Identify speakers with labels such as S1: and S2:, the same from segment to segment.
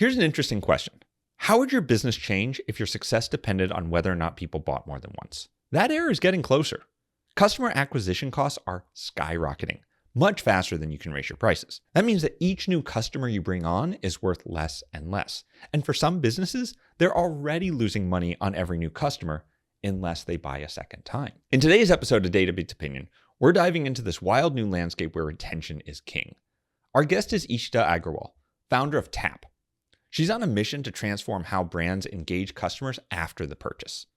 S1: Here's an interesting question. How would your business change if your success depended on whether or not people bought more than once? That era is getting closer. Customer acquisition costs are skyrocketing, much faster than you can raise your prices. That means that each new customer you bring on is worth less and less. And for some businesses, they're already losing money on every new customer unless they buy a second time. In today's episode of Data Beats Opinion, we're diving into this wild new landscape where retention is king. Our guest is Ishita Agarwal, founder of Tapp. She's on a mission to transform how brands engage customers after the purchase.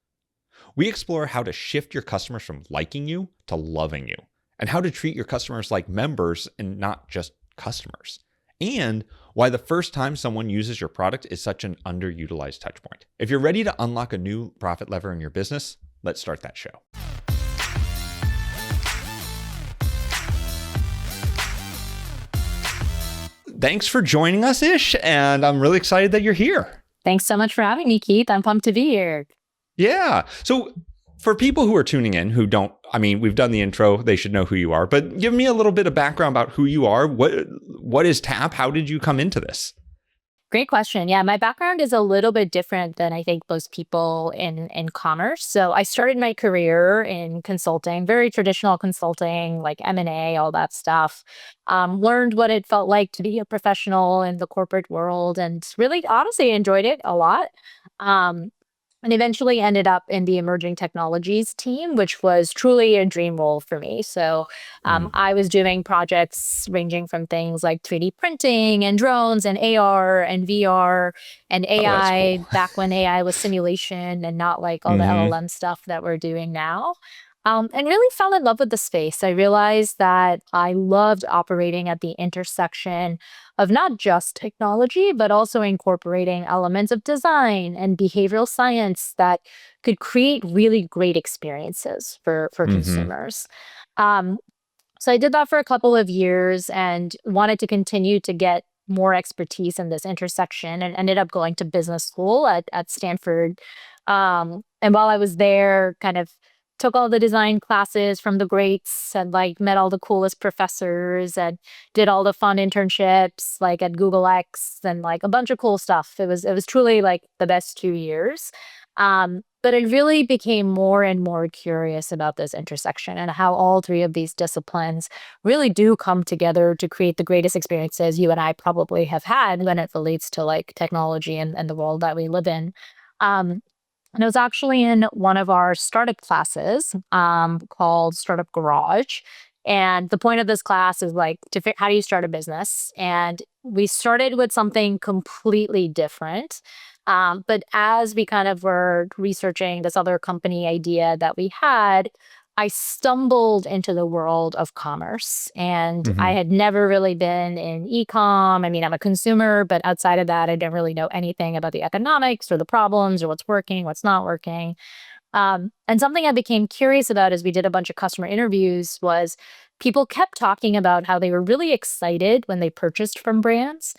S1: We explore how to shift your customers from liking you to loving you, and how to treat your customers like members and not just customers, and why the first time someone uses your product is such an underutilized touchpoint. If you're ready to unlock a new profit lever in your business, let's start that show. Thanks for joining us, Ish, and I'm really excited that you're here.
S2: Thanks so much for having me, Keith. I'm pumped to be here.
S1: Yeah. So for people who are tuning in who don't, we've done the intro, they should know who you are, but give me a little bit of background about who you are. What is Tapp? How did you come into this?
S2: Great question. Yeah, my background is a little bit different than I think most people in commerce. So I started my career in consulting, very traditional consulting, like M&A, all that stuff. Learned what it felt like to be a professional in the corporate world and really honestly enjoyed it a lot. And eventually ended up in the emerging technologies team, which was truly a dream role for me. So I was doing projects ranging from things like 3D printing and drones and AR and VR and AI,
S1: cool.
S2: back when AI was simulation and not like all the LLM stuff that we're doing now. And really fell in love with the space. I realized that I loved operating at the intersection of not just technology, but also incorporating elements of design and behavioral science that could create really great experiences for consumers. So I did that for a couple of years and wanted to continue to get more expertise in this intersection and ended up going to business school at Stanford. And while I was there, kind of took all the design classes from the greats and like met all the coolest professors and did all the fun internships like at Google X and like a bunch of cool stuff. It was truly like the best 2 years. But I really became more and more curious about this intersection and how all three of these disciplines really do come together to create the greatest experiences you and I probably have had when it relates to like technology and the world that we live in. And it was actually in one of our startup classes called Startup Garage. And the point of this class is like, how do you start a business? And we started with something completely different. But as we kind of were researching this other company idea that we had, I stumbled into the world of commerce, and I had never really been in e-com. I'm a consumer, but outside of that, I didn't really know anything about the economics or the problems or what's working, what's not working. And something I became curious about as we did a bunch of customer interviews was people kept talking about how they were really excited when they purchased from brands,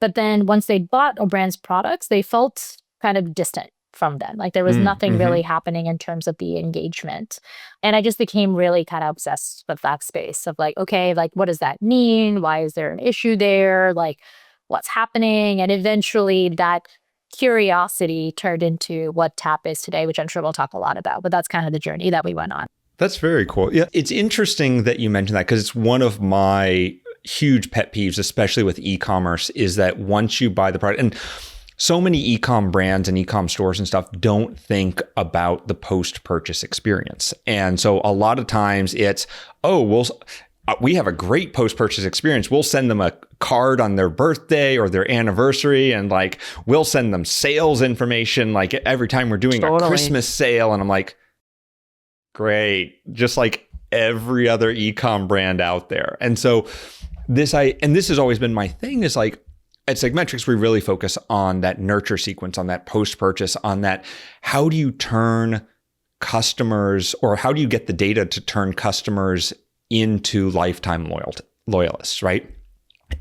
S2: but then once they bought a brand's products, they felt kind of distant from them. Like there was nothing really happening in terms of the engagement. And I just became really kind of obsessed with that space of like, okay, like what does that mean? Why is there an issue there? Like what's happening? And eventually that curiosity turned into what Tapp is today, which I'm sure we'll talk a lot about, but that's kind of the journey that we went on.
S1: That's very cool. Yeah, it's interesting that you mentioned that because it's one of my huge pet peeves, especially with e-commerce, is that once you buy the product, and so many e-com brands and e-com stores and stuff don't think about the post-purchase experience. And so a lot of times it's, we have a great post-purchase experience. We'll send them a card on their birthday or their anniversary, and like we'll send them sales information like every time we're doing a Christmas sale. And I'm like, great, just like every other e-com brand out there. And so this has always been my thing is like, at SegMetrics, we really focus on that nurture sequence, on that post-purchase, on that how do you turn customers, or how do you get the data to turn customers into lifetime loyalists, right?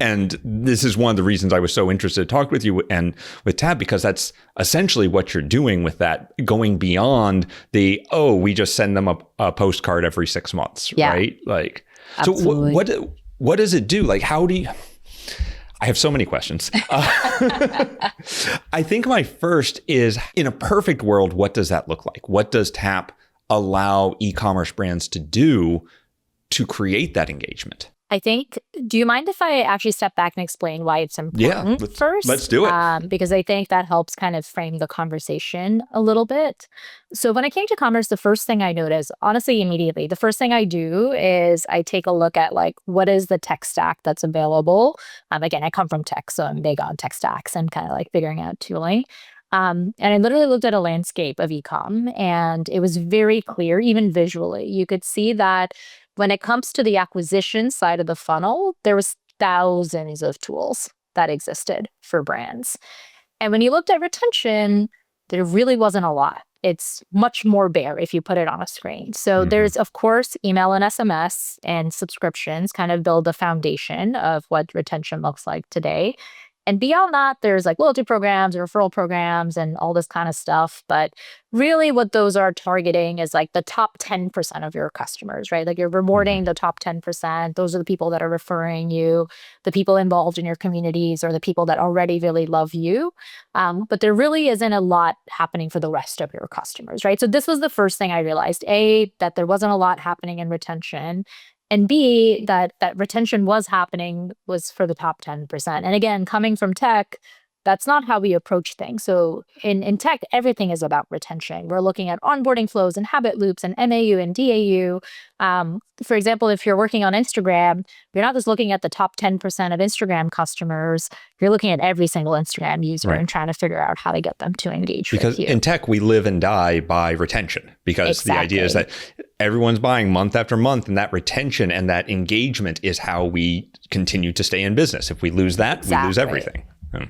S1: And this is one of the reasons I was so interested to talk with you and with Tapp, because that's essentially what you're doing with that, going beyond we just send them a postcard every 6 months, right? Like, absolutely. So what does it do? Like, how do you... I have so many questions. I think my first is, in a perfect world, what does that look like? What does Tapp allow e-commerce brands to do to create that engagement?
S2: I think, do you mind if I actually step back and explain why it's important first?
S1: Let's do it.
S2: Because I think that helps kind of frame the conversation a little bit. So when it came to commerce, the first thing I noticed, honestly, immediately, the first thing I do is I take a look at like, what is the tech stack that's available? Again, I come from tech, so I'm big on tech stacks and kind of like figuring out tooling. And I literally looked at a landscape of e-com, and it was very clear, even visually. You could see that when it comes to the acquisition side of the funnel, there was thousands of tools that existed for brands. And when you looked at retention, there really wasn't a lot. It's much more bare if you put it on a screen. So there's, of course, email and SMS and subscriptions kind of build the foundation of what retention looks like today. And beyond that, there's like loyalty programs and referral programs and all this kind of stuff. But really what those are targeting is like the top 10% of your customers, right? Like you're rewarding the top 10%. Those are the people that are referring you, the people involved in your communities, or the people that already really love you. But there really isn't a lot happening for the rest of your customers, right? So this was the first thing I realized. A, that there wasn't a lot happening in retention. And B, that retention was happening was for the top 10%. And again, coming from tech, that's not how we approach things. So in tech, everything is about retention. We're looking at onboarding flows and habit loops and MAU and DAU. For example, if you're working on Instagram, you're not just looking at the top 10% of Instagram customers. You're looking at every single Instagram user and trying to figure out how to get them to engage with you.
S1: Because in tech, we live and die by retention, because the idea is that everyone's buying month after month, and that retention and that engagement is how we continue to stay in business. If we lose that, we lose everything.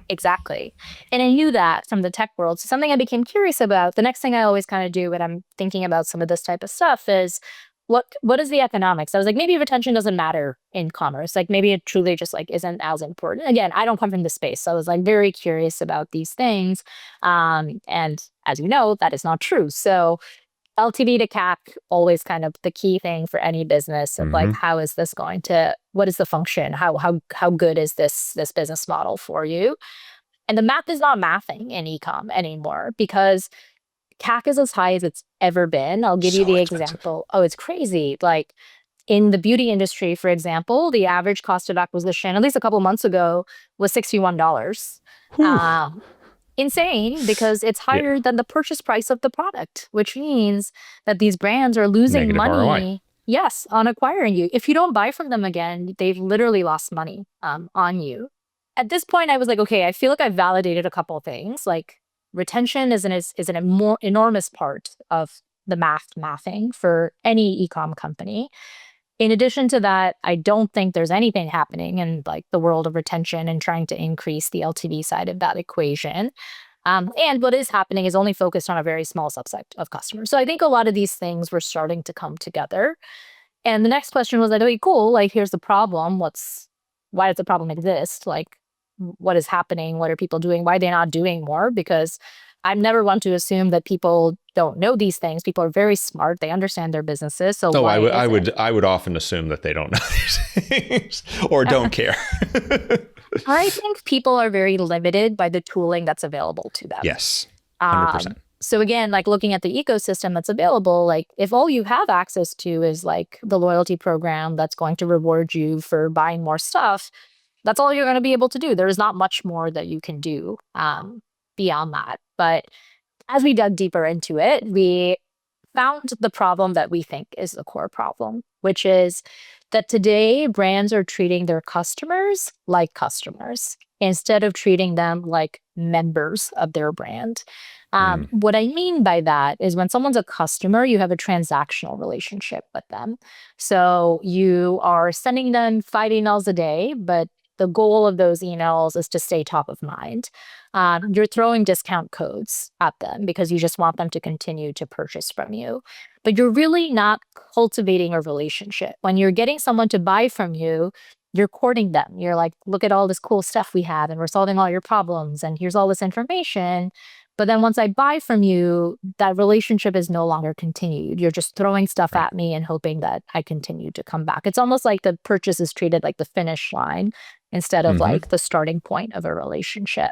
S2: Exactly. And I knew that from the tech world. So something I became curious about, the next thing I always kind of do when I'm thinking about some of this type of stuff is what is the economics? I was like, maybe retention doesn't matter in commerce. Like maybe it truly just like isn't as important. Again, I don't come from the space. So I was like very curious about these things. And as you know, that is not true. So LTV to CAC, always kind of the key thing for any business of like, how is this going to, what is the function? How good is this business model for you? And the math is not mathing in e-com anymore, because CAC is as high as it's ever been. I'll give you the example. Oh, it's crazy. Like in the beauty industry, for example, the average cost of acquisition, at least a couple months ago, was $61. Insane, because it's higher than the purchase price of the product, which means that these brands are losing
S1: Negative
S2: money.
S1: ROI.
S2: Yes, on acquiring you. If you don't buy from them again, they've literally lost money on you. At this point, I was like, okay, I feel like I've validated a couple of things. Like retention is an more enormous part of the mathing for any e-com company. In addition to that, I don't think there's anything happening in like the world of retention and trying to increase the LTV side of that equation. And what is happening is only focused on a very small subset of customers. So I think a lot of these things were starting to come together. And the next question was like, okay, cool. Like, here's the problem. Why does the problem exist? Like, what is happening? What are people doing? Why are they not doing more? Because I'm never one to assume that people don't know these things. People are very smart. They understand their businesses. So
S1: I would often assume that they don't know these things or don't care.
S2: I think people are very limited by the tooling that's available to them.
S1: Yes, 100%.
S2: So again, like looking at the ecosystem that's available, like if all you have access to is like the loyalty program that's going to reward you for buying more stuff, that's all you're going to be able to do. There is not much more that you can do beyond that. But as we dug deeper into it, we found the problem that we think is the core problem, which is that today brands are treating their customers like customers instead of treating them like members of their brand. What I mean by that is when someone's a customer, you have a transactional relationship with them. So you are sending them 5 emails a day, but the goal of those emails is to stay top of mind. You're throwing discount codes at them because you just want them to continue to purchase from you. But you're really not cultivating a relationship. When you're getting someone to buy from you, you're courting them. You're like, look at all this cool stuff we have, and we're solving all your problems, and here's all this information. But then once I buy from you, that relationship is no longer continued. You're just throwing stuff at me and hoping that I continue to come back. It's almost like the purchase is treated like the finish line instead of like the starting point of a relationship.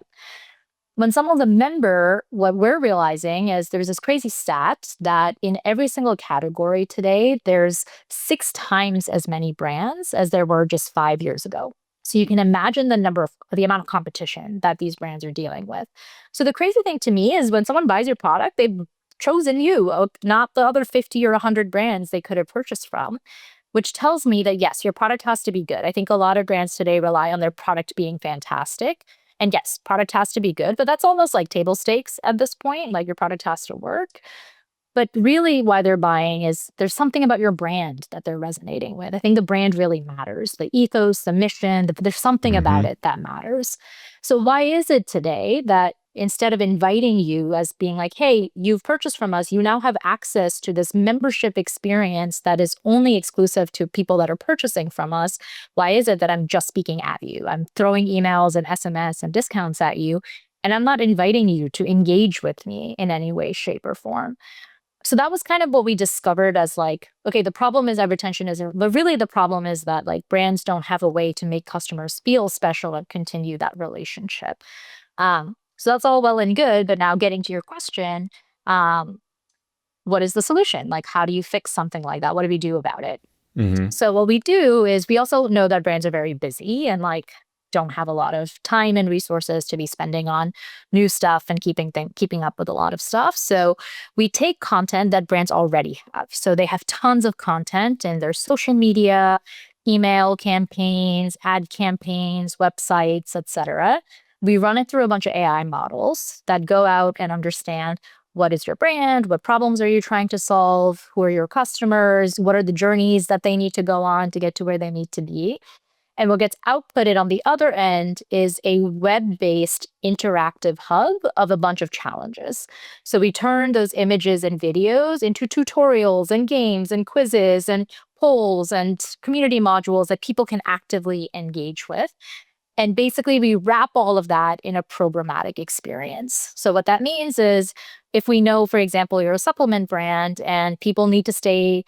S2: When someone's a member, what we're realizing is there's this crazy stat that in every single category today, there's 6 times as many brands as there were just 5 years ago. So you can imagine the amount of competition that these brands are dealing with. So the crazy thing to me is when someone buys your product, they've chosen you, not the other 50 or 100 brands they could have purchased from, which tells me that yes, your product has to be good. I think a lot of brands today rely on their product being fantastic. And yes, product has to be good, but that's almost like table stakes at this point. Like your product has to work. But really why they're buying is there's something about your brand that they're resonating with. I think the brand really matters. The ethos, the mission, there's something about it that matters. So why is it today that instead of inviting you as being like, hey, you've purchased from us, you now have access to this membership experience that is only exclusive to people that are purchasing from us? Why is it that I'm just speaking at you? I'm throwing emails and SMS and discounts at you, and I'm not inviting you to engage with me in any way, shape, or form. So that was kind of what we discovered as like, okay, the problem is that retention isn't, but really the problem is that like brands don't have a way to make customers feel special and continue that relationship. So that's all well and good, but now getting to your question, what is the solution? Like, how do you fix something like that? What do we do about it? So what we do is we also know that brands are very busy and like don't have a lot of time and resources to be spending on new stuff and keeping up with a lot of stuff. So we take content that brands already have. So they have tons of content in their social media, email campaigns, ad campaigns, websites, etc. We run it through a bunch of AI models that go out and understand what is your brand, what problems are you trying to solve, who are your customers, what are the journeys that they need to go on to get to where they need to be. And what gets outputted on the other end is a web-based interactive hub of a bunch of challenges. So we turn those images and videos into tutorials and games and quizzes and polls and community modules that people can actively engage with. And basically, we wrap all of that in a programmatic experience. So what that means is if we know, for example, you're a supplement brand and people need to stay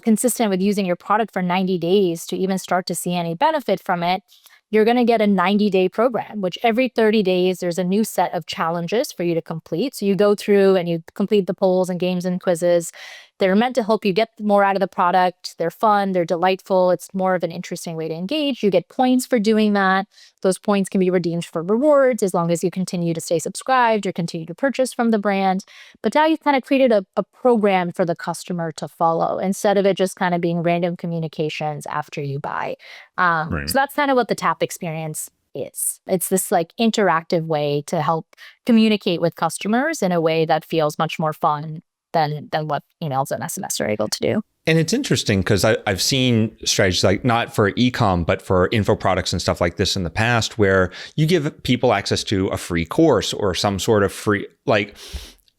S2: consistent with using your product for 90 days to even start to see any benefit from it, you're going to get a 90-day program, which every 30 days, there's a new set of challenges for you to complete. So you go through and you complete the polls and games and quizzes. They're meant to help you get more out of the product. They're fun. They're delightful. It's more of an interesting way to engage. You get points for doing that. Those points can be redeemed for rewards as long as you continue to stay subscribed or continue to purchase from the brand. But now you've kind of created a program for the customer to follow instead of it just kind of being random communications after you buy. So that's kind of what the Tapp experience is. It's this like interactive way to help communicate with customers in a way that feels much more fun than what emails and SMS are able to do.
S1: And it's interesting because I've seen strategies like not for e-com, but for info products and stuff like this in the past, where you give people access to a free course or some sort of free, like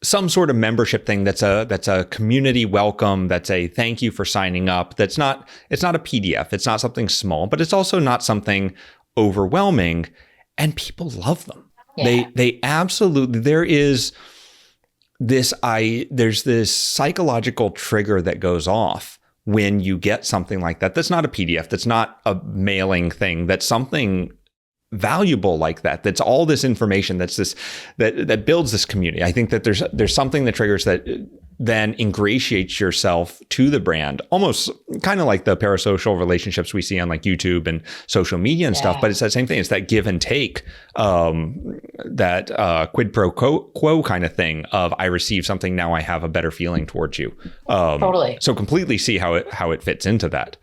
S1: some sort of membership thing that's a community welcome, that's a thank you for signing up. It's not a PDF. It's not something small, but it's also not something overwhelming, and people love them. Yeah. They absolutely, there's this psychological trigger that goes off when you get something like that. That's not a PDF. That's not a mailing thing. That's something valuable like that. That's all this information. That builds this community. I think that there's something that triggers that then ingratiates yourself to the brand, almost kind of like the parasocial relationships we see on like YouTube and social media and stuff. But it's that same thing. It's that give and take, that quid pro quo kind of thing of I receive something, now I have a better feeling towards you.
S2: Totally.
S1: So completely see how it fits into that.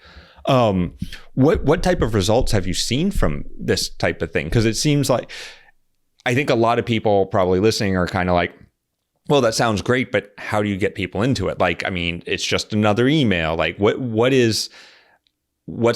S1: What type of results have you seen from this type of thing? Because it seems like, I think a lot of people probably listening are kind of like, well, that sounds great, but how do you get people into it? Like, I mean, it's just another email. Like, what's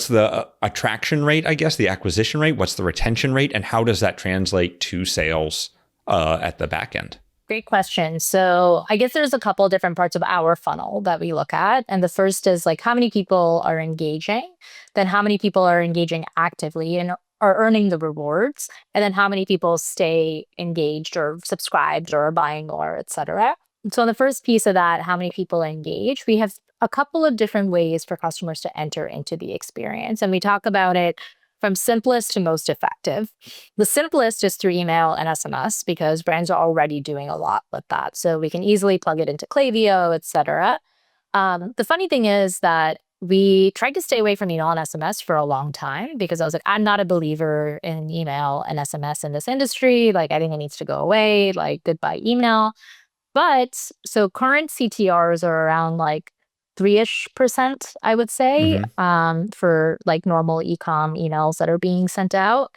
S1: the attraction rate, I guess, the acquisition rate? What's the retention rate? And how does that translate to sales at the back end?
S2: Great question. So I guess there's a couple of different parts of our funnel that we look at. And the first is like how many people are engaging, then how many people are engaging actively and are earning the rewards, and then how many people stay engaged or subscribed or are buying more, et cetera. So in the first piece of that, how many people engage, we have a couple of different ways for customers to enter into the experience. And we talk about it from simplest to most effective. The simplest is through email and SMS because brands are already doing a lot with that. So we can easily plug it into Klaviyo, et cetera. The funny thing is that we tried to stay away from email and SMS for a long time because I was like, I'm not a believer in email and SMS in this industry. Like, I think it needs to go away. Like, goodbye email. But so current CTRs are around like 3-ish%, I would say, for like normal e-com emails that are being sent out.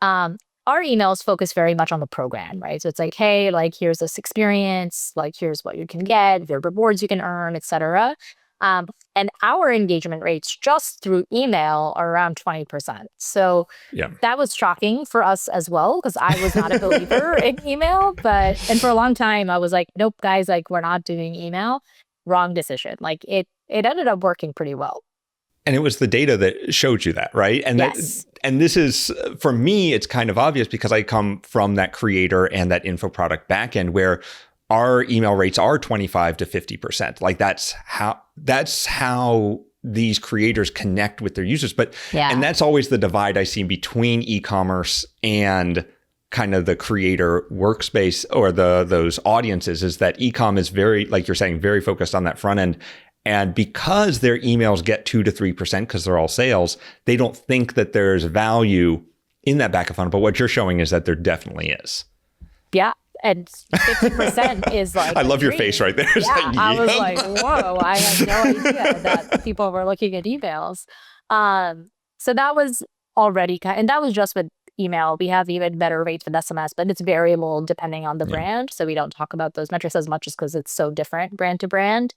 S2: Our emails focus very much on the program, right? So it's like, hey, like here's this experience, like here's what you can get, the rewards you can earn, et cetera. And our engagement rates just through email are around 20%. So
S1: Yeah.
S2: that was shocking for us as well, because I was not a believer in email. And for a long time, I was like, nope, guys, like we're not doing email. Wrong decision. Like it ended up working pretty well.
S1: And it was the data that showed you that, right? And
S2: Yes.
S1: and this is, for me, it's kind of obvious because I come from that creator and that info product backend where our email rates are 25 to 50%. Like that's how these creators connect with their users. But and that's always the divide I see between e-commerce and kind of the creator workspace or those audiences, is that e-com is very, like you're saying, very focused on that front end. And because their emails get 2 to 3% because they're all sales, they don't think that there's value in that back of funnel. But what you're showing is that there definitely is.
S2: Yeah. And 50% is like,
S1: I love your face right there.
S2: Yeah, like, I was like, whoa, I had no idea that people were looking at emails. So that was already and that was just with email. We have even better rates with SMS, but it's variable depending on the brand. So we don't talk about those metrics as much as because it's so different brand to brand.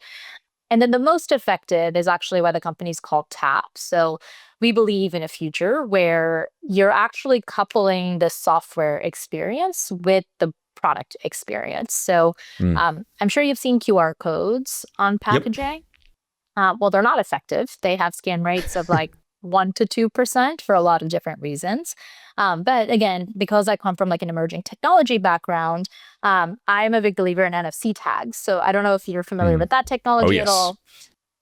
S2: And then the most effective is actually why the company's called Tapp. So we believe in a future where you're actually coupling the software experience with the product experience. So I'm sure you've seen QR codes on packaging. Well, they're not effective. They have scan rates of like 1 to 2% for a lot of different reasons. But again, because I come from like an emerging technology background, I'm a big believer in NFC tags. So I don't know if you're familiar with that technology at all.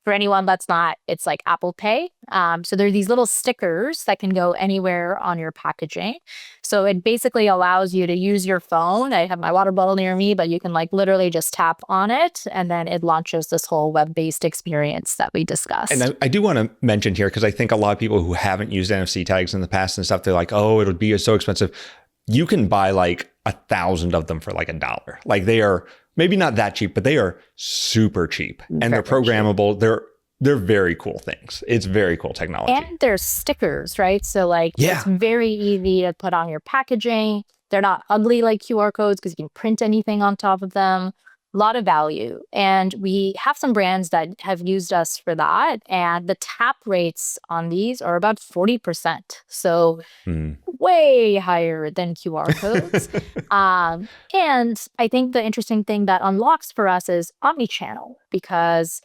S2: For anyone that's not, it's like Apple Pay. So there are these little stickers that can go anywhere on your packaging. So it basically allows you to use your phone. I have my water bottle near me, but you can like literally just tap on it and then it launches this whole web-based experience that we discussed.
S1: And I do want to mention here, because I think a lot of people who haven't used NFC tags in the past and stuff, they're like, oh, it'll be so expensive. You can buy like 1,000 of them for like $1. Like they are maybe not that cheap, but they are super cheap and they're programmable. They're very cool things. It's very cool technology.
S2: And they're stickers, right? So like it's very easy to put on your packaging. They're not ugly like QR codes because you can print anything on top of them. A lot of value. And we have some brands that have used us for that. And the tap rates on these are about 40%. So way higher than QR codes. And I think the interesting thing that unlocks for us is omnichannel, because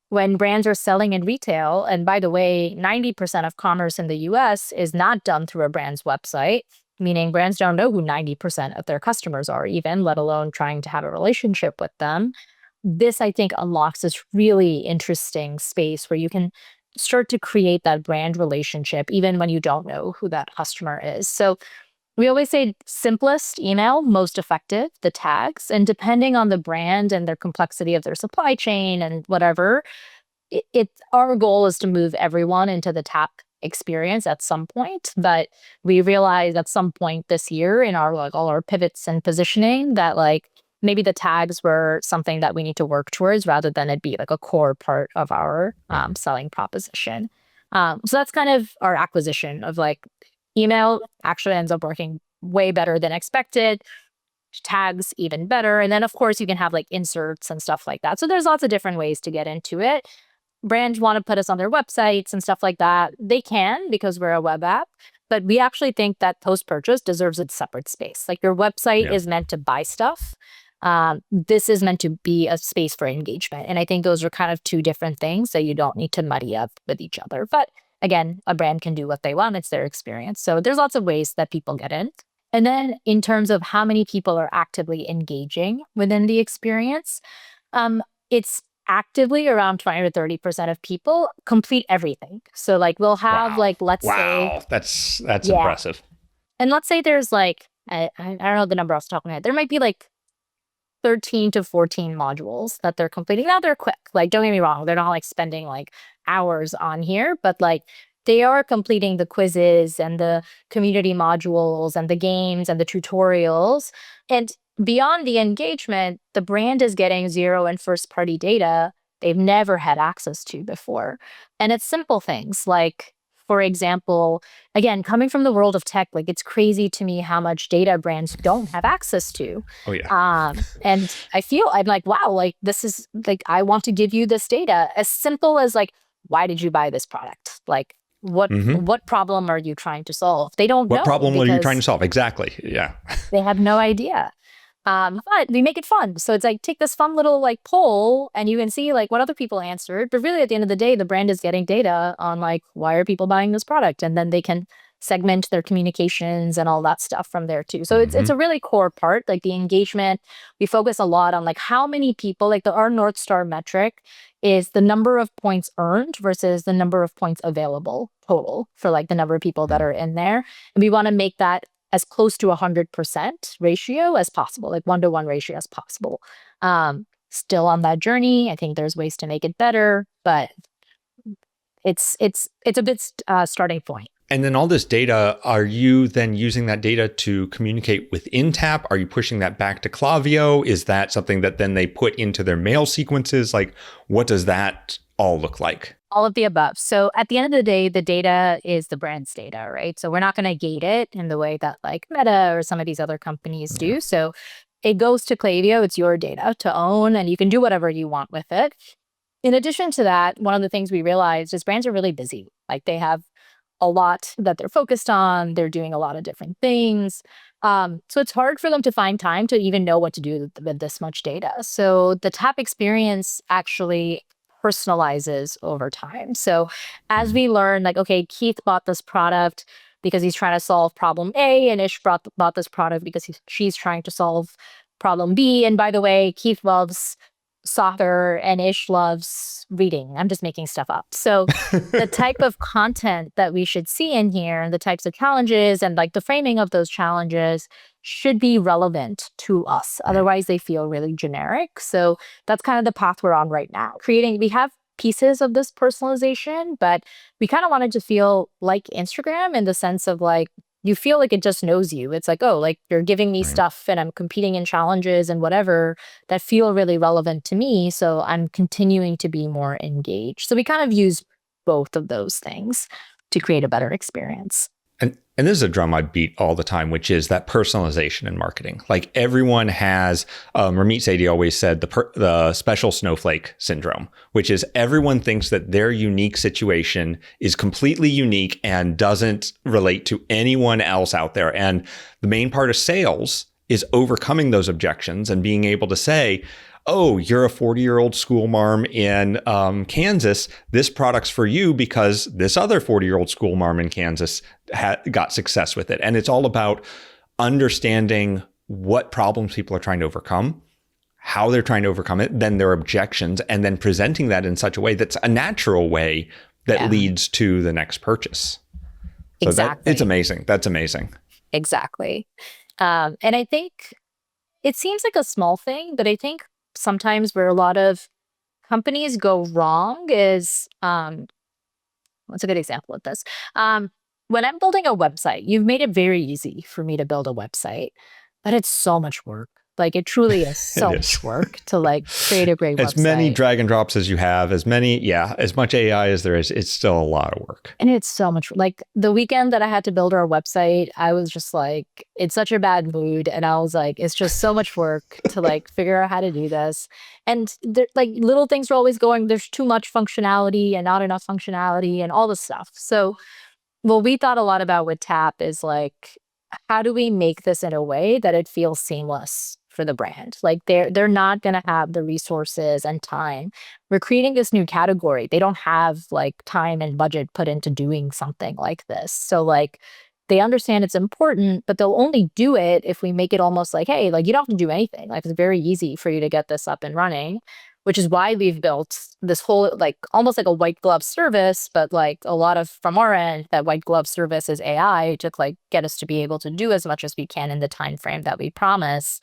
S2: when brands are selling in retail, and by the way, 90% of commerce in the US is not done through a brand's website, meaning brands don't know who 90% of their customers are even, let alone trying to have a relationship with them. This, I think, unlocks this really interesting space where you can start to create that brand relationship even when you don't know who that customer is. So we always say simplest email, most effective, the tags, and depending on the brand and their complexity of their supply chain and whatever, our goal is to move everyone into the Tapp experience at some point. But we realized at some point this year in our like all our pivots and positioning that like maybe the tags were something that we need to work towards rather than it be like a core part of our selling proposition. So that's kind of our acquisition of like email actually ends up working way better than expected. Tags even better. And then of course you can have like inserts and stuff like that. So there's lots of different ways to get into it. Brands want to put us on their websites and stuff like that. They can because we're a web app, but we actually think that post-purchase deserves its separate space. Like your website is meant to buy stuff. This is meant to be a space for engagement. And I think those are kind of two different things that you don't need to muddy up with each other. But again, a brand can do what they want. It's their experience. So there's lots of ways that people get in. And then in terms of how many people are actively engaging within the experience, it's actively around 20 to 30% of people complete everything. So like we'll have
S1: Wow.
S2: like, let's say,
S1: Wow. That's
S2: yeah.
S1: impressive.
S2: And let's say there's like, I don't know the number off the top of my head. There might be like 13 to 14 modules that they're completing. Now they're quick. Like, don't get me wrong. They're not like spending like hours on here, but like they are completing the quizzes and the community modules and the games and the tutorials. And beyond the engagement, the brand is getting zero and first party data they've never had access to before. And it's simple things like, for example, again, coming from the world of tech, like it's crazy to me how much data brands don't have access to.
S1: Oh yeah.
S2: And I'm like, wow, like this is like, I want to give you this data as simple as like, why did you buy this product? Like,
S1: Hmm.
S2: what problem are you trying to solve? They don't
S1: What
S2: know
S1: problem were you trying to
S2: because
S1: solve? Exactly. Yeah.
S2: they have no idea. But we make it fun. So it's like, take this fun little like poll and you can see like what other people answered. But really at the end of the day, the brand is getting data on like, why are people buying this product? And then they can segment their communications and all that stuff from there too. So it's
S1: Hmm.
S2: a really core part, like the engagement. We focus a lot on like how many people, like our North Star metric is the number of points earned versus the number of points available total for like the number of people that are in there. And we want to make that as close to 100% ratio as possible, like 1-to-1 ratio as possible. Still on that journey. I think there's ways to make it better, but it's a bit starting point.
S1: And then all this data, are you then using that data to communicate within Tapp? Are you pushing that back to Klaviyo? Is that something that then they put into their mail sequences? Like, what does that all look like?
S2: All of the above. So at the end of the day, the data is the brand's data, right? So we're not going to gate it in the way that like Meta or some of these other companies
S1: Yeah.
S2: do. So it goes to Klaviyo. It's your data to own, and you can do whatever you want with it. In addition to that, one of the things we realized is brands are really busy. Like they have a lot that they're focused on. They're doing a lot of different things. So it's hard for them to find time to even know what to do with this much data. So the Tapp experience actually personalizes over time. So as we learn, like, okay, Keith bought this product because he's trying to solve problem A, and Ish bought this product because she's trying to solve problem B. And by the way, Keith loves soccer and Ish loves reading. I'm just making stuff up. So the type of content that we should see in here and the types of challenges and like the framing of those challenges should be relevant to us.
S1: Right.
S2: Otherwise, they feel really generic. So that's kind of the path we're on right now. We have pieces of this personalization, but we kind of wanted to feel like Instagram in the sense of like, you feel like it just knows you. It's like, oh, like you're giving me
S1: Right.
S2: stuff and I'm competing in challenges and whatever that feel really relevant to me. So I'm continuing to be more engaged. So we kind of use both of those things to create a better experience.
S1: And this is a drum I beat all the time, which is that personalization in marketing. Like everyone has, Ramit Sethi always said the special snowflake syndrome, which is everyone thinks that their unique situation is completely unique and doesn't relate to anyone else out there. And the main part of sales is overcoming those objections and being able to say, oh, you're a 40-year-old school marm in Kansas. This product's for you because this other 40-year-old school marm in Kansas got success with it. And it's all about understanding what problems people are trying to overcome, how they're trying to overcome it, then their objections, and then presenting that in such a way that's a natural way that leads to the next purchase. So
S2: Exactly.
S1: it's amazing. That's amazing.
S2: Exactly. And I think it seems like a small thing, but I think sometimes where a lot of companies go wrong is, what's a good example of this? When I'm building a website, you've made it very easy for me to build a website, but it's so much work. Like it truly is so much work to like create a great website.
S1: As many drag and drops as you have, as much AI as there is, it's still a lot of work.
S2: And it's so much, like the weekend that I had to build our website, I was just like, in such a bad mood. And I was like, it's just so much work to like figure out how to do this. And like little things are always going, there's too much functionality and not enough functionality and all this stuff. So what we thought a lot about with Tapp is like, how do we make this in a way that it feels seamless for the brand? Like they're not going to have the resources and time. We're creating this new category. They don't have like time and budget put into doing something like this. So like they understand it's important, but they'll only do it if we make it almost like, hey, like you don't have to do anything. Like it's very easy for you to get this up and running, which is why we've built this whole like almost like a white glove service, but like a lot of from our end, that white glove service is AI to like get us to be able to do as much as we can in the time frame that we promise.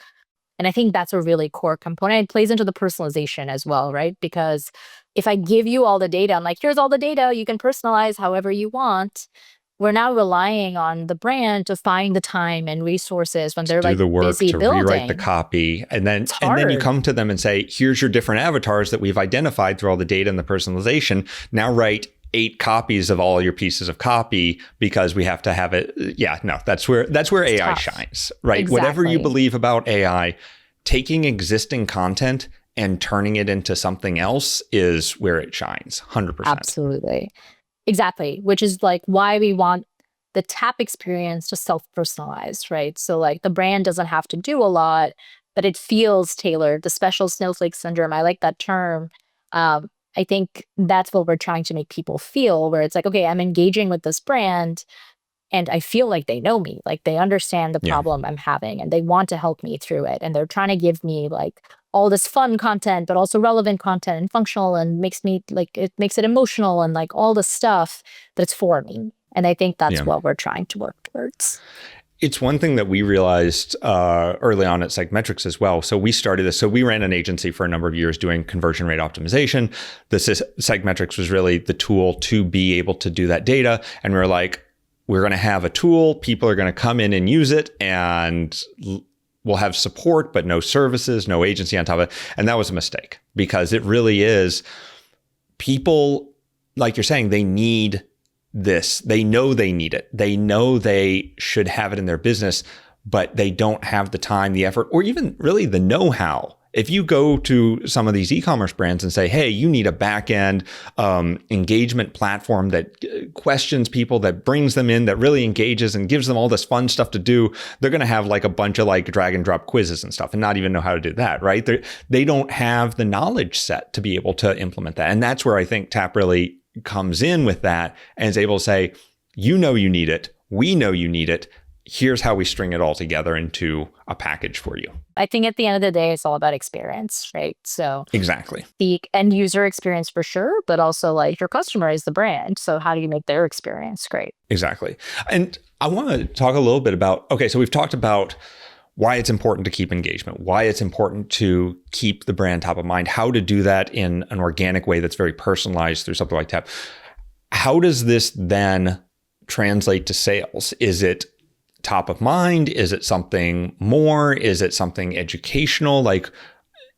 S2: And I think that's a really core component. It plays into the personalization as well, right? Because if I give you all the data, I'm like, here's all the data, you can personalize however you want. We're now relying on the brand to find the time and resources when they're
S1: do
S2: like
S1: the work,
S2: busy
S1: to
S2: building.
S1: rewrite the copy. And then you come to them and say, here's your different avatars that we've identified through all the data and the personalization. Now write 8 copies of all your pieces of copy because we have to have it. Yeah, no, that's where AI shines, right?
S2: Exactly.
S1: Whatever you believe about AI, taking existing content and turning it into something else is where it shines, 100%.
S2: Absolutely. Exactly. Which is like why we want the Tapp experience to self-personalize, right? So like the brand doesn't have to do a lot, but it feels tailored. The special snowflake syndrome, I like that term. I think that's what we're trying to make people feel, where it's like, okay, I'm engaging with this brand and I feel like they know me, like they understand the problem I'm having and they want to help me through it. And they're trying to give me like all this fun content, but also relevant content and functional and makes me like, it makes it emotional and like all the stuff that's for me. And I think that's what we're trying to work towards.
S1: It's one thing that we realized early on at SegMetrics as well. So we started this. So we ran an agency for a number of years doing conversion rate optimization. SegMetrics was really the tool to be able to do that data. And we were like, we're going to have a tool. People are going to come in and use it, and we'll have support, but no services, no agency on top of it. And that was a mistake because it really is people, like you're saying, they need this. They know they need it. They know they should have it in their business, but they don't have the time, the effort, or even really the know-how. If you go to some of these e-commerce brands and say, hey, you need a back-end engagement platform that questions people, that brings them in, that really engages and gives them all this fun stuff to do, they're going to have like a bunch of like drag and drop quizzes and stuff and not even know how to do that, right? They don't have the knowledge set to be able to implement that. And that's where I think Tapp really comes in with that and is able to say, you know you need it. We know you need it. Here's how we string it all together into a package for you.
S2: I think at the end of the day, it's all about experience, right? So
S1: exactly,
S2: the end user experience for sure, but also like your customer is the brand. So how do you make their experience great?
S1: Exactly. And I want to talk a little bit about, okay, so we've talked about why it's important to keep engagement, why it's important to keep the brand top of mind, how to do that in an organic way that's very personalized through something like Tapp. How does this then translate to sales? Is it top of mind? Is it something more? Is it something educational? Like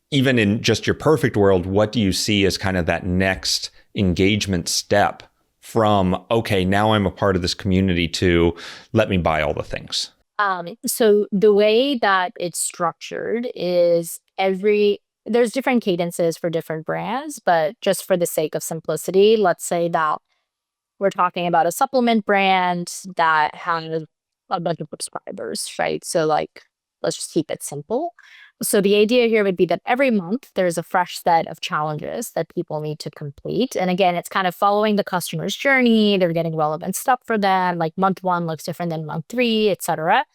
S1: even in just your perfect world, what do you see as kind of that next engagement step from, okay, now I'm a part of this community to let me buy all the things?
S2: So the way that it's structured is there's different cadences for different brands, but just for the sake of simplicity, let's say that we're talking about a supplement brand that has a bunch of subscribers, right? So like, let's just keep it simple. So the idea here would be that every month there's a fresh set of challenges that people need to complete. And again, it's kind of following the customer's journey. They're getting relevant stuff for them. Like month 1 looks different than month 3, etc.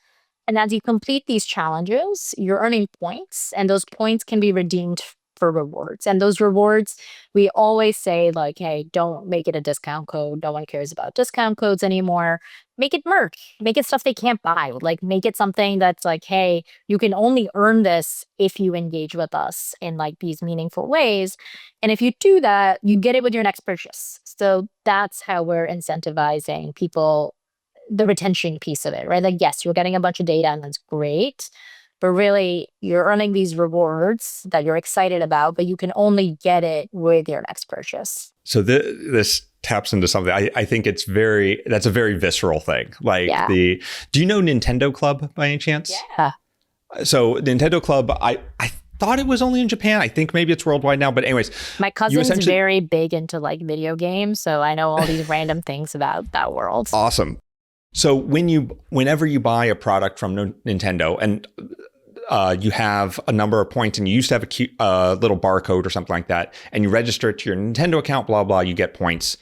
S2: And as you complete these challenges, you're earning points, and those points can be redeemed for rewards. And those rewards, we always say like, hey, don't make it a discount code. No one cares about discount codes anymore. Make it merch, make it stuff they can't buy. Like make it something that's like, hey, you can only earn this if you engage with us in like these meaningful ways. And if you do that, you get it with your next purchase. So that's how we're incentivizing people, the retention piece of it, right? Like, yes, you're getting a bunch of data and that's great, but really you're earning these rewards that you're excited about, but you can only get it with your next purchase.
S1: So this taps into something. I think that's a very visceral thing. Like do you know Nintendo Club by any chance?
S2: Yeah.
S1: So Nintendo Club, I thought it was only in Japan. I think maybe it's worldwide now. But anyways,
S2: my cousin's very big into like video games, so I know all these random things about that world.
S1: Awesome. So whenever you buy a product from Nintendo and you have a number of points and you used to have a little barcode or something like that, and you register it to your Nintendo account, blah, blah, you get points.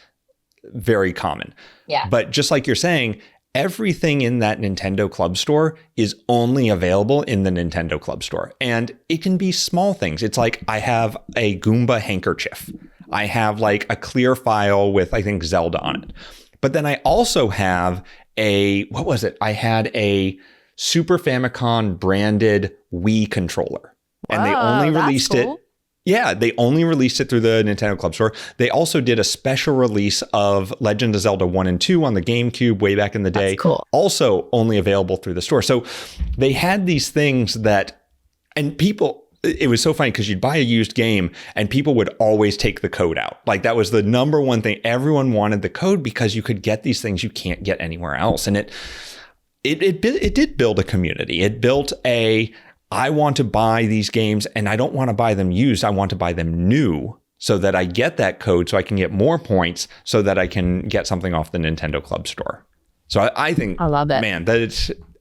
S1: Very common.
S2: Yeah.
S1: But just like you're saying, everything in that Nintendo Club store is only available in the Nintendo Club store. And it can be small things. It's like I have a Goomba handkerchief. I have like a clear file with, I think, Zelda on it. But then I also have what was it? I had a Super Famicom branded Wii controller. And they only released it. Yeah, they only released it through the Nintendo Club store. They also did a special release of Legend of Zelda 1 and 2 on the GameCube way back in the day.
S2: That's cool.
S1: Also only available through the store. So they had these things that, and people, it was so funny because you'd buy a used game and people would always take the code out. Like that was the number one thing. Everyone wanted the code because you could get these things you can't get anywhere else. And it did build a community. It built I want to buy these games and I don't want to buy them used. I want to buy them new so that I get that code so I can get more points so that I can get something off the Nintendo Club store. So I think,
S2: I love it.
S1: Man,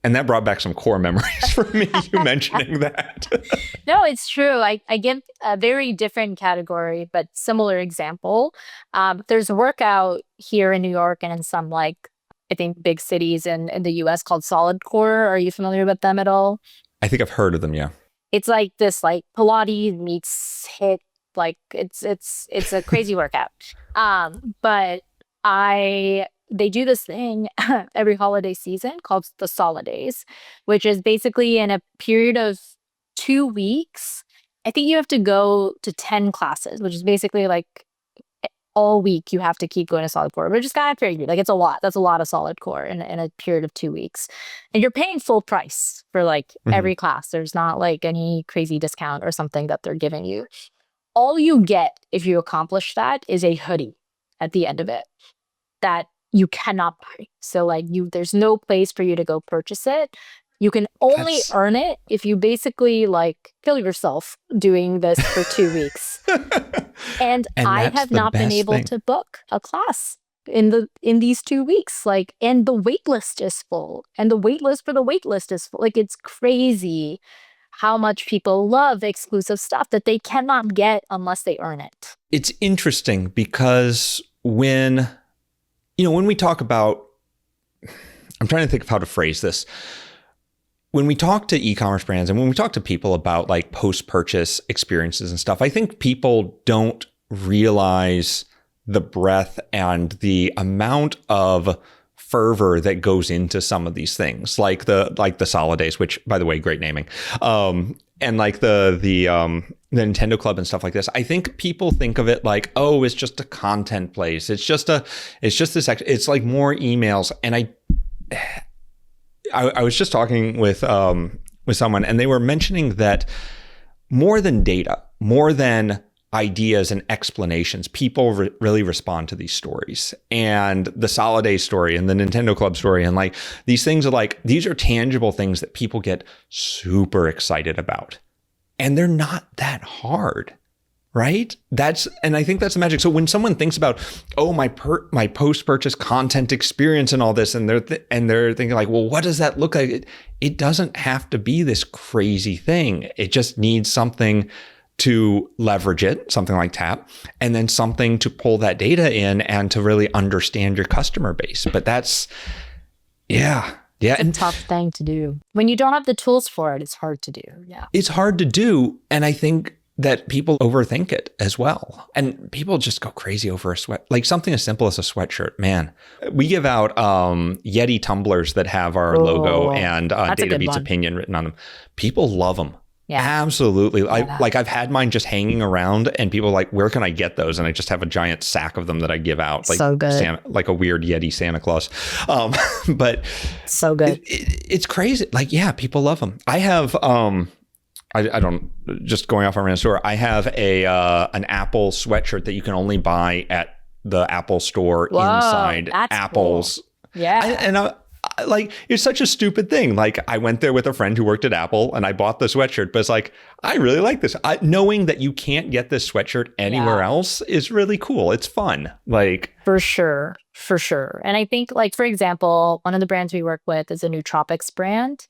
S1: and that brought back some core memories for me, you mentioning that.
S2: No, it's true. I give a very different category, but similar example. There's a workout here in New York and in some I think big cities in the US called Solidcore. Are you familiar with them at all?
S1: I think I've heard of them, yeah.
S2: It's like this Pilates meets HIIT, it's a crazy workout. But they do this thing every holiday season called the Solidays, which is basically in a period of 2 weeks. I think you have to go to 10 classes, which is basically all week you have to keep going to solid core, which is kind of figured. It's a lot. That's a lot of solid core in a period of 2 weeks. And you're paying full price for every class. There's not any crazy discount or something that they're giving you. All you get if you accomplish that is a hoodie at the end of it that you cannot buy. So there's no place for you to go purchase it. You can only earn it if you basically kill yourself doing this for 2 weeks. And I have not been able to book a class in these 2 weeks. And the wait list is full. And the wait list for the wait list is full. It's crazy how much people love exclusive stuff that they cannot get unless they earn it.
S1: It's interesting because when we talk about, I'm trying to think of how to phrase this. When we talk to e-commerce brands and when we talk to people about post-purchase experiences and stuff, I think people don't realize the breadth and the amount of fervor that goes into some of these things, like the Solidays, which, by the way, great naming, and the Nintendo Club and stuff like this. I think people think of it it's just a content place. It's just this. It's more emails, and I was just talking with someone and they were mentioning that more than data, more than ideas and explanations, people really respond to these stories. And the Soliday story and the Nintendo Club story and these things are these are tangible things that people get super excited about. And they're not that hard. Right? And I think that's the magic. So when someone thinks about, my post-purchase content experience and all this, and they're thinking well, what does that look like? It doesn't have to be this crazy thing. It just needs something to leverage it, something like Tapp, and then something to pull that data in and to really understand your customer base. But that's, yeah.
S2: It's a tough thing to do. When you don't have the tools for it, it's hard to do. Yeah.
S1: It's hard to do. And I think that people overthink it as well. And people just go crazy over a sweat, something as simple as a sweatshirt. Man, we give out Yeti tumblers that have our logo and Data Beats opinion written on them. People love them. Yeah, absolutely. I've had mine just hanging around and people are where can I get those? And I just have a giant sack of them that I give out.
S2: So good.
S1: Like a weird Yeti Santa Claus. But
S2: so good.
S1: It's crazy. People love them. I have, I don't, just going off our random store, I have an Apple sweatshirt that you can only buy at the Apple store. Whoa, inside Apple's.
S2: Cool. Yeah.
S1: And it's such a stupid thing. I went there with a friend who worked at Apple and I bought the sweatshirt, but it's I really like this. Knowing that you can't get this sweatshirt anywhere else is really cool. It's fun.
S2: For sure. And I think for example, one of the brands we work with is a nootropics brand.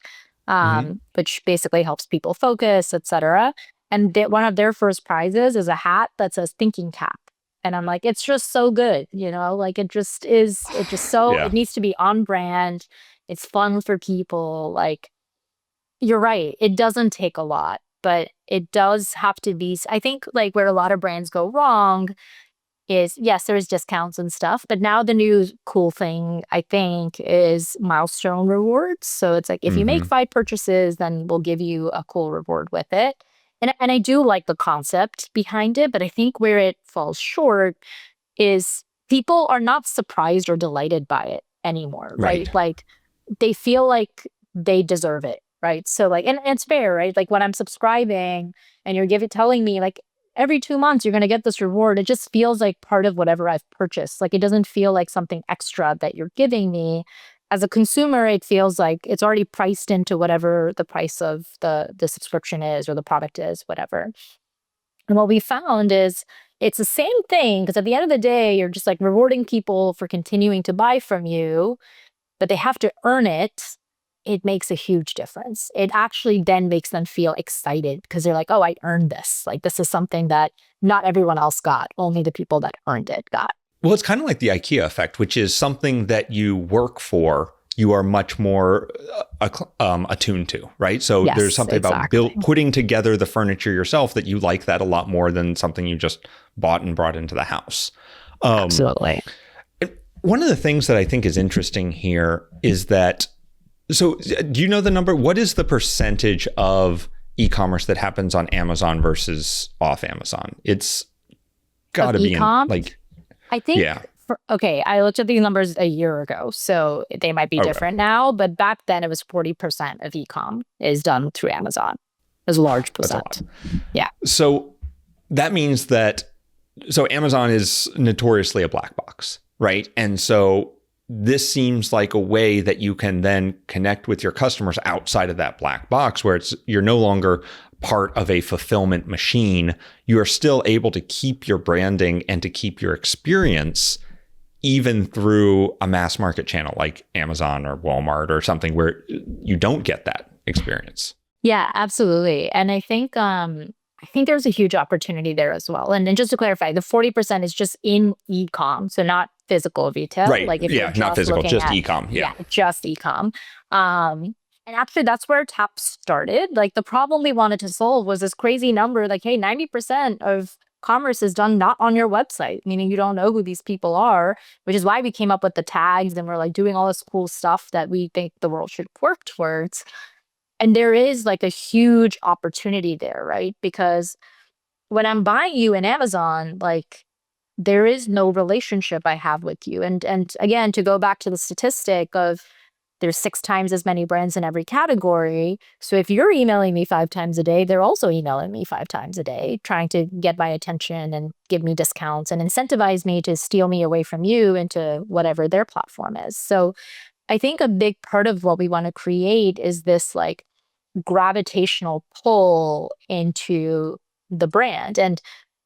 S2: Which basically helps people focus, etc. And one of their first prizes is a hat that says thinking cap. And I'm like, it's just so good, like it just is, it
S1: Yeah.
S2: needs to be on brand. It's fun for people. Like, you're right. It doesn't take a lot, but it does have to be. I think like where a lot of brands go wrong is, yes, there's discounts and stuff, but now the new cool thing I think is milestone rewards. So it's like if you make
S1: Hmm.
S2: 5 purchases, then we'll give you a cool reward with it. And I do like the concept behind it, but I think where it falls short is people are not surprised or delighted by it anymore, right?
S1: Right.
S2: Like they feel like they deserve it, right? So like, and it's fair, right? Like when I'm subscribing and you're telling me like every 2 months you're going to get this reward, it just feels like part of whatever I've purchased. Like it doesn't feel like something extra that you're giving me. As a consumer, it feels like it's already priced into whatever the price of the subscription is or the product is, whatever. And what we found is it's the same thing because at the end of the day, you're just like rewarding people for continuing to buy from you, but they have to earn it. It makes a huge difference. It actually then makes them feel excited because they're like, oh, I earned this. Like, this is something that not everyone else got. Only the people that earned it got.
S1: Well, it's kind of like the IKEA effect, which is something that you work for, you are much more attuned to, right? So there's
S2: Yes,
S1: something about
S2: exactly.
S1: putting together the furniture yourself that you like that a lot more than something you just bought and brought into the house.
S2: Absolutely.
S1: One of the things that I think is interesting here is that, so do you know the number? What is the percentage of e-commerce that happens on Amazon versus off Amazon? It's got
S2: Of
S1: to be in
S2: e-com,
S1: like,
S2: I think,
S1: yeah.
S2: okay, I looked at these numbers a year ago, so they might be
S1: Okay.
S2: different now, but back then it was 40% of e-com is done through Amazon. It's a large
S1: That's a lot.
S2: percent. Yeah.
S1: So that means that, so Amazon is notoriously a black box, right? And so this seems like a way that you can then connect with your customers outside of that black box where you're no longer part of a fulfillment machine. You are still able to keep your branding and to keep your experience even through a mass market channel like Amazon or Walmart or something where you don't get that experience.
S2: Yeah, absolutely. And I think there's a huge opportunity there as well. And then just to clarify, the 40% is just in e-com, so not physical retail.
S1: Right.
S2: Like if you're
S1: Yeah. Not
S2: just
S1: physical,
S2: looking
S1: just
S2: at,
S1: e-com.
S2: yeah,
S1: Yeah.
S2: just e-com. And actually that's where Tapp started. Like the problem we wanted to solve was this crazy number, like, hey, 90% of commerce is done not on your website, meaning you don't know who these people are, which is why we came up with the tags and we're like doing all this cool stuff that we think the world should work towards. And there is like a huge opportunity there, right? Because when I'm buying you in Amazon, like there is no relationship I have with you. And again, to go back to the statistic of there's 6 times as many brands in every category. So if you're emailing me 5 times a day, they're also emailing me 5 times a day, trying to get my attention and give me discounts and incentivize me to steal me away from you into whatever their platform is. So I think a big part of what we want to create is this like gravitational pull into the brand. And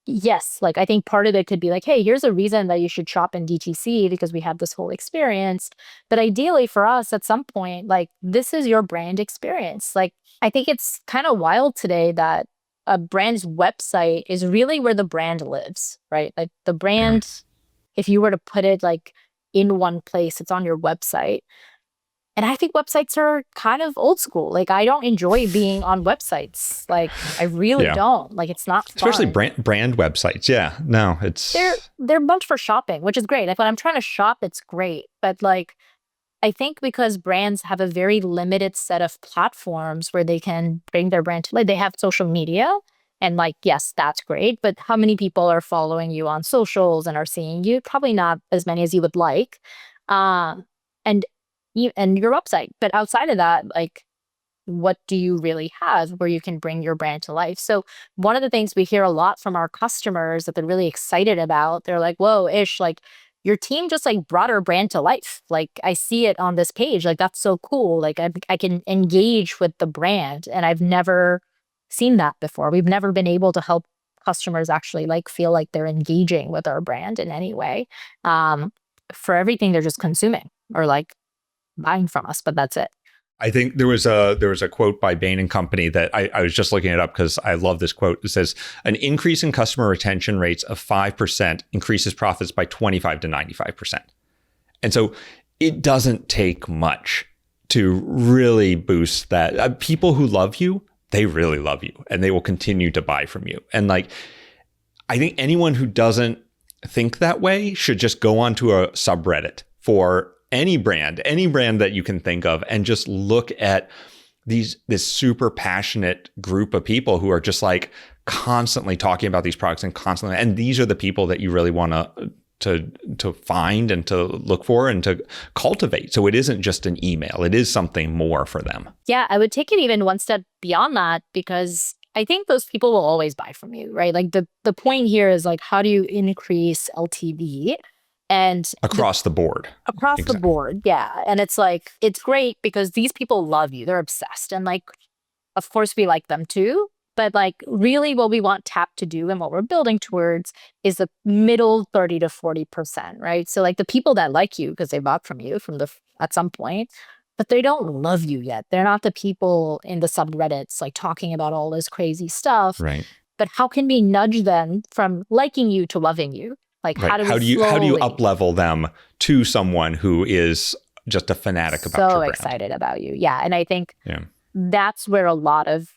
S2: yes, like I think part of it could be like, hey, here's a reason that you should shop in DTC because we have this whole experience. But ideally for us at some point, like this is your brand experience. Like I think it's kind of wild today that a brand's website is really where the brand lives, right? Like the
S1: Yeah.
S2: brand, if you were to put it like in one place, it's on your website. And I think websites are kind of old school. Like I don't enjoy being on websites. Like I really
S1: Yeah.
S2: don't. Like it's not
S1: Especially
S2: fun.
S1: brand websites. Yeah. No,
S2: They're
S1: it's
S2: they're meant for shopping, which is great. Like when I'm trying to shop, it's great. But like I think because brands have a very limited set of platforms where they can bring their brand to, like they have social media and like yes, that's great, but how many people are following you on socials and are seeing you? Probably not as many as you would like. Um and and your website. But outside of that, like what do you really have where you can bring your brand to life? So one of the things we hear a lot from our customers that they're really excited about, they're like, whoa, Ish, like your team just like brought our brand to life. Like I see it on this page. Like that's so cool. Like I can engage with the brand and I've never seen that before. We've never been able to help customers actually like feel like they're engaging with our brand in any way. Um, for everything they're just consuming or like buying from us, but that's it.
S1: I think there was a quote by Bain and Company that I was just looking it up because I love this quote. It says, an increase in customer retention rates of 5% increases profits by 25 to 95%. And so it doesn't take much to really boost that. People who love you, they really love you and they will continue to buy from you. And like, I think anyone who doesn't think that way should just go onto a subreddit for any brand that you can think of and just look at this super passionate group of people who are just like constantly talking about these products and these are the people that you really want to find and to look for and to cultivate. So it isn't just an email, it is something more for them.
S2: Yeah, I would take it even one step beyond that, because I think those people will always buy from you, right? Like the point here is like, how do you increase LTV? And
S1: across the board.
S2: Across the board, yeah. And it's like, it's great because these people love you. They're obsessed. And like, of course, we like them too. But like, really what we want Tapp to do and what we're building towards is the middle 30 to 40%, right? So like the people that like you because they bought from you at some point, but they don't love you yet. They're not the people in the subreddits like talking about all this crazy stuff.
S1: Right.
S2: But how can we nudge them from liking you to loving you? Like,
S1: right. How do you up level them to someone who is just a fanatic about your brand?
S2: So excited about you. Yeah. And I think that's where a lot of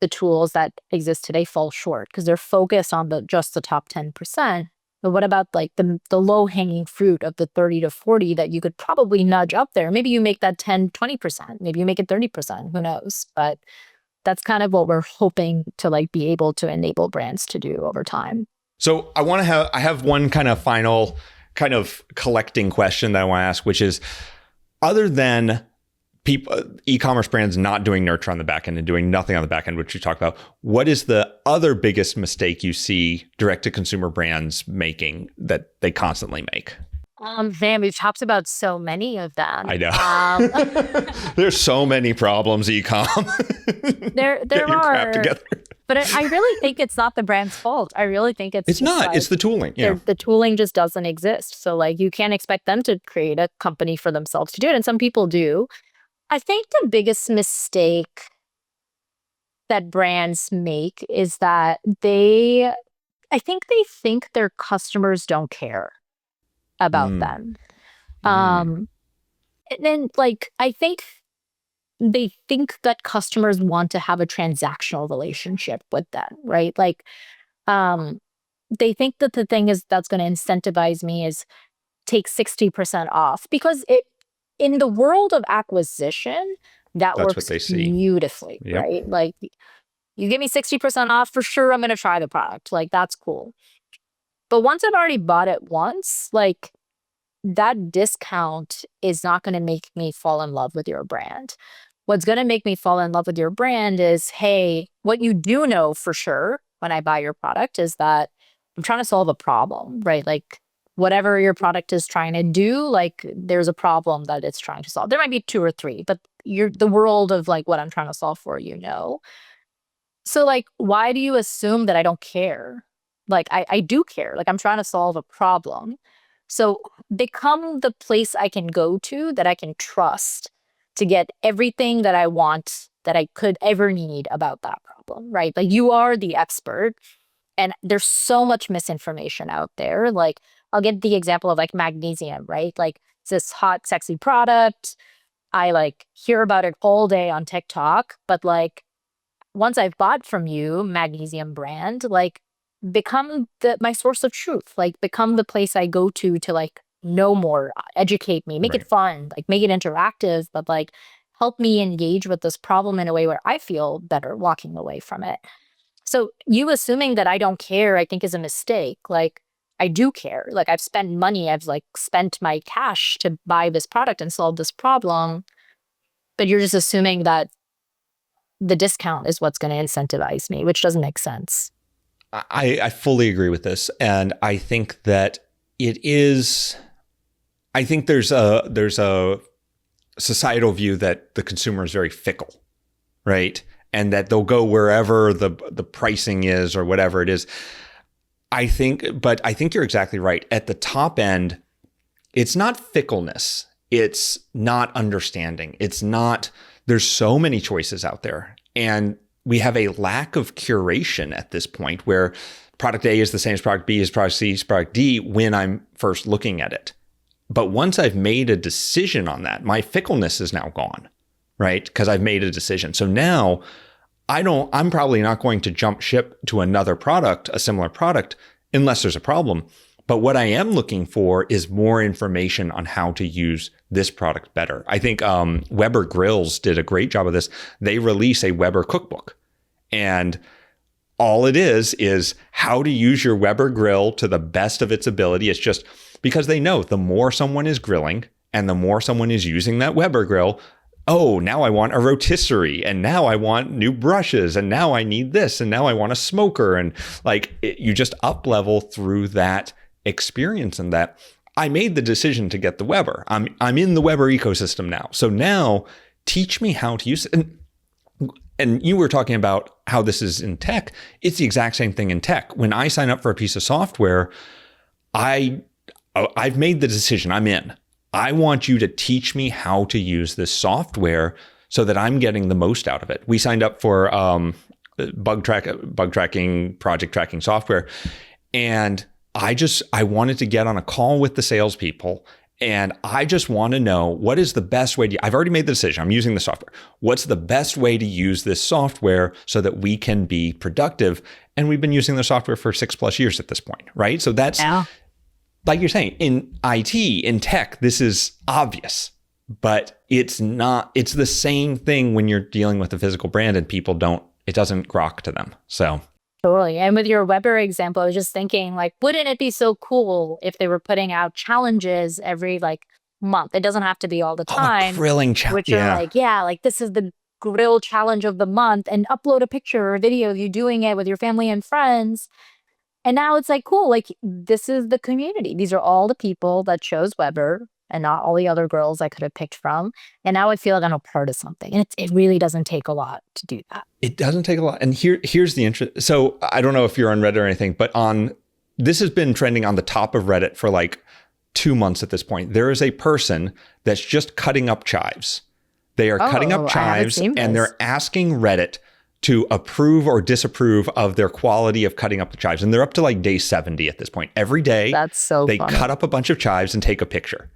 S2: the tools that exist today fall short, because they're focused on just the top 10%. But what about like the low hanging fruit of the 30 to 40 that you could probably nudge up there? Maybe you make that 10, 20%. Maybe you make it 30%. Who knows? But that's kind of what we're hoping to like be able to enable brands to do over time.
S1: So I have one kind of final kind of collecting question that I want to ask, which is, other than e-commerce brands not doing nurture on the back end and doing nothing on the back end, which you talked about, what is the other biggest mistake you see direct to consumer brands making that they constantly make?
S2: Man, we've talked about so many of them.
S1: I know. There's so many problems, e-com.
S2: There are. Crap together. But I really think it's not the brand's fault. I really think it's
S1: not.
S2: Like,
S1: it's the tooling. Yeah.
S2: The tooling just doesn't exist. So like you can't expect them to create a company for themselves to do it. And some people do. I think the biggest mistake that brands make is that I think they think their customers don't care about them. And then like, I think they think that customers want to have a transactional relationship with them, right? Like, they think that the thing that's going to incentivize me is take 60% off, because in the world of acquisition, that's works beautifully, right? Like, you give me 60% off, for sure, I'm going to try the product. Like, that's cool. But once I've already bought it once, like, that discount is not going to make me fall in love with your brand. What's going to make me fall in love with your brand is, hey, what you do know for sure when I buy your product is that I'm trying to solve a problem, right? Like, whatever your product is trying to do, like, there's a problem that it's trying to solve. There might be 2 or 3, but the world of like what I'm trying to solve for, So like, why do you assume that I don't care? Like, I do care. Like, I'm trying to solve a problem. So become the place I can go to that I can trust to get everything that I want, that I could ever need about that problem, right? Like, you are the expert, and there's so much misinformation out there. Like, I'll get the example of like magnesium, right? Like, it's this hot, sexy product. I like hear about it all day on TikTok, but like, once I've bought from you, magnesium brand, like, become my source of truth. Like, become the place I go to like know more, educate me, make it fun, like make it interactive, but like help me engage with this problem in a way where I feel better walking away from it. So you assuming that I don't care, I think, is a mistake. Like, I do care. Like, I've spent money, I've like spent my cash to buy this product and solve this problem, but you're just assuming that the discount is what's going to incentivize me, which doesn't make sense.
S1: I fully agree with this. And I think that I think there's a societal view that the consumer is very fickle, right? And that they'll go wherever the pricing is or whatever it is. But I think you're exactly right. At the top end, it's not fickleness. It's not understanding. It's not there's so many choices out there. And we have a lack of curation at this point where product A is the same as product B, as product C, as product D when I'm first looking at it. But once I've made a decision on that, my fickleness is now gone, right? Because I've made a decision. So now I'm probably not going to jump ship to another product, a similar product, unless there's a problem. But what I am looking for is more information on how to use this product better. I think Weber Grills did a great job of this. They release a Weber cookbook, and all it is how to use your Weber grill to the best of its ability. It's just because they know the more someone is grilling and the more someone is using that Weber grill, oh, now I want a rotisserie, and now I want new brushes, and now I need this, and now I want a smoker. And you just up level through that experience. And that I made the decision to get the Weber. I'm in the Weber ecosystem now. So now teach me how to use it. And you were talking about how this is in tech. It's the exact same thing in tech. When I sign up for a piece of software, I've made the decision. I'm in. I want you to teach me how to use this software so that I'm getting the most out of it. We signed up for bug tracking, project tracking software. And I wanted to get on a call with the salespeople, and I just want to know what is the best way I've already made the decision. I'm using the software. What's the best way to use this software so that we can be productive? And we've been using the software for 6+ years at this point, right? So that's, like you're saying, in IT, in tech, this is obvious, but it's not. It's the same thing when you're dealing with a physical brand and it doesn't grok to them. So.
S2: Totally. And with your Weber example, I was just thinking, wouldn't it be so cool if they were putting out challenges every month? It doesn't have to be all the time.
S1: Grilling challenge.
S2: Which are this is the grill challenge of the month, and upload a picture or video of you doing it with your family and friends. And now it's cool. This is the community. These are all the people that chose Weber and not all the other girls I could have picked from. And now I feel like I'm a part of something. And it really doesn't take a lot to do that.
S1: It doesn't take a lot. And here's the interest. So I don't know if you're on Reddit or anything, but this has been trending on the top of Reddit for 2 months at this point. There is a person that's just cutting up chives. They are cutting up chives, and they're asking Reddit to approve or disapprove of their quality of cutting up the chives. And they're up to day 70 at this point. Every day,
S2: that's so
S1: they
S2: funny.
S1: Cut up a bunch of chives and take a picture.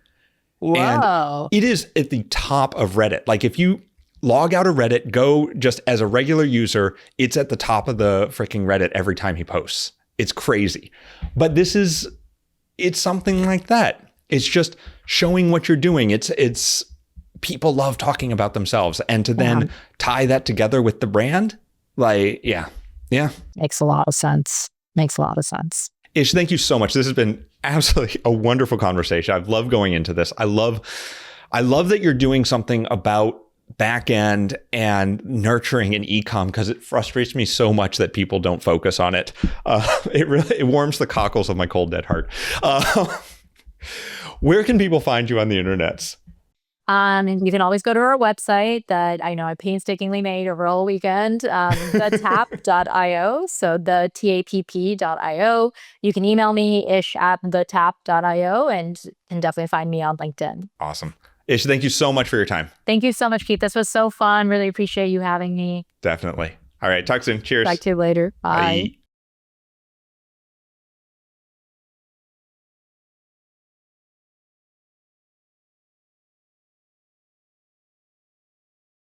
S2: Wow.
S1: And it is at the top of Reddit. If you log out of Reddit, go just as a regular user, it's at the top of the freaking Reddit every time he posts. It's crazy. But it's something like that. It's just showing what you're doing. It's people love talking about themselves, and to then tie that together with the brand, yeah.
S2: Makes a lot of sense.
S1: Ish, thank you so much. This has been absolutely a wonderful conversation. I've loved going into this. I love that you're doing something about back end and nurturing an e-com, because it frustrates me so much that people don't focus on it. It warms the cockles of my cold dead heart. Where can people find you on the internets?
S2: And you can always go to our website that I know I painstakingly made over all weekend, thetapp.io. So the tapp.io. You can email me, ish@thetapp.io, and can definitely find me on LinkedIn.
S1: Awesome. Ish, thank you so much for your time.
S2: Thank you so much, Keith. This was so fun. Really appreciate you having me.
S1: Definitely. All right. Talk soon. Cheers.
S2: Talk to you later. Bye.